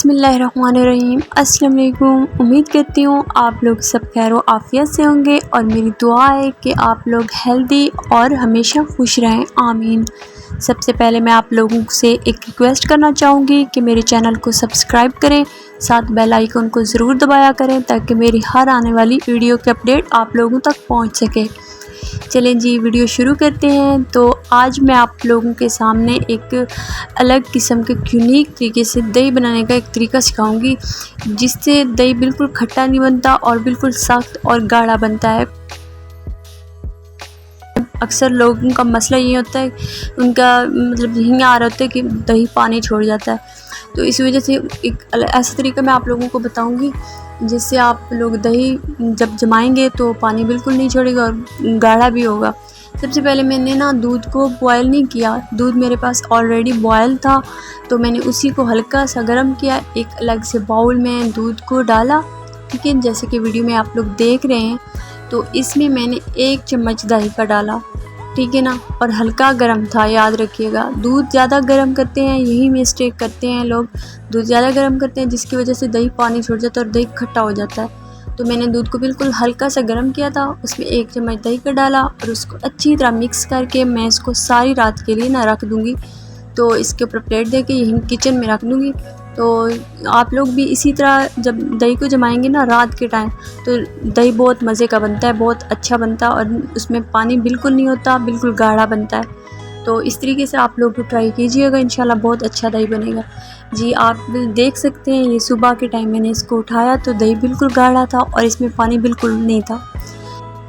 बिस्मिल्लाहिर्रहमानिर्रहीम। अस्सलाम वालेकुम। उम्मीद करती हूँ आप लोग सब खैर व आफ़ियत से होंगे और मेरी दुआ है कि आप लोग हेल्दी और हमेशा खुश रहें, आमीन। सबसे पहले मैं आप लोगों से एक रिक्वेस्ट करना चाहूँगी कि मेरे चैनल को सब्सक्राइब करें, साथ बेल आइकन को ज़रूर दबाया करें ताकि मेरी हर आने वाली वीडियो की अपडेट आप लोगों तक पहुँच सके। चलें जी, वीडियो शुरू करते हैं। तो आज मैं आप लोगों के सामने एक अलग किस्म के यूनिक तरीके से दही बनाने का एक तरीका सिखाऊंगी, जिससे दही बिल्कुल खट्टा नहीं बनता और बिल्कुल सख्त और गाढ़ा बनता है। अक्सर लोगों का मसला ये होता है, उनका मतलब यही आ रहा होता है कि दही पानी छोड़ जाता है। तो इस वजह से एक ऐसा तरीका मैं आप लोगों को बताऊंगी जिससे आप लोग दही जब जमाएंगे तो पानी बिल्कुल नहीं छोड़ेगा और गाढ़ा भी होगा। सबसे पहले मैंने ना दूध को बॉयल नहीं किया, दूध मेरे पास ऑलरेडी बॉयल था, तो मैंने उसी को हल्का सा गर्म किया। एक अलग से बाउल में दूध को डाला, ठीक है, जैसे कि वीडियो में आप लोग देख रहे हैं। तो इसमें मैंने 1 चम्मच दही का डाला, ठीक है ना, और हल्का गर्म था, याद रखिएगा। दूध ज़्यादा गर्म करते हैं, यही मिस्टेक करते हैं लोग, दूध ज़्यादा गर्म करते हैं जिसकी वजह से दही पानी छोड़ जाता है और दही खट्टा हो जाता है। तो मैंने दूध को बिल्कुल हल्का सा गर्म किया था, उसमें 1 चम्मच दही का डाला और उसको अच्छी तरह मिक्स करके मैं इसको सारी रात के लिए ना रख दूँगी। तो इसके ऊपर प्लेट दे के यहीं किचन में रख दूँगी। तो आप लोग भी इसी तरह जब दही को जमाएंगे ना रात के टाइम, तो दही बहुत मज़े का बनता है, बहुत अच्छा बनता है और उसमें पानी बिल्कुल नहीं होता, बिल्कुल गाढ़ा बनता है। तो इस तरीके से आप लोग ट्राई कीजिएगा, इंशाल्लाह बहुत अच्छा दही बनेगा। जी, आप देख सकते हैं ये सुबह के टाइम मैंने इसको उठाया तो दही बिल्कुल गाढ़ा था और इसमें पानी बिल्कुल नहीं था।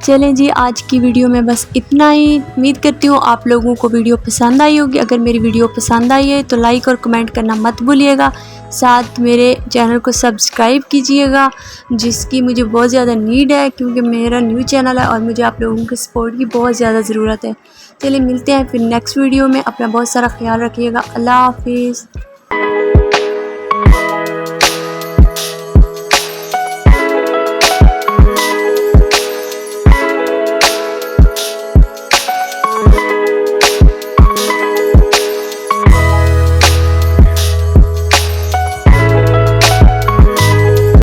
चलें जी, आज की वीडियो में बस इतना ही। उम्मीद करती हूँ आप लोगों को वीडियो पसंद आई होगी। अगर मेरी वीडियो पसंद आई है तो लाइक और कमेंट करना मत भूलिएगा। साथ मेरे चैनल को सब्सक्राइब कीजिएगा, जिसकी मुझे बहुत ज़्यादा नीड है, क्योंकि मेरा न्यू चैनल है और मुझे आप लोगों के सपोर्ट की बहुत ज़्यादा ज़रूरत है। चलिए मिलते हैं फिर नेक्स्ट वीडियो में। अपना बहुत सारा ख्याल रखिएगा। अल्लाह हाफिज़।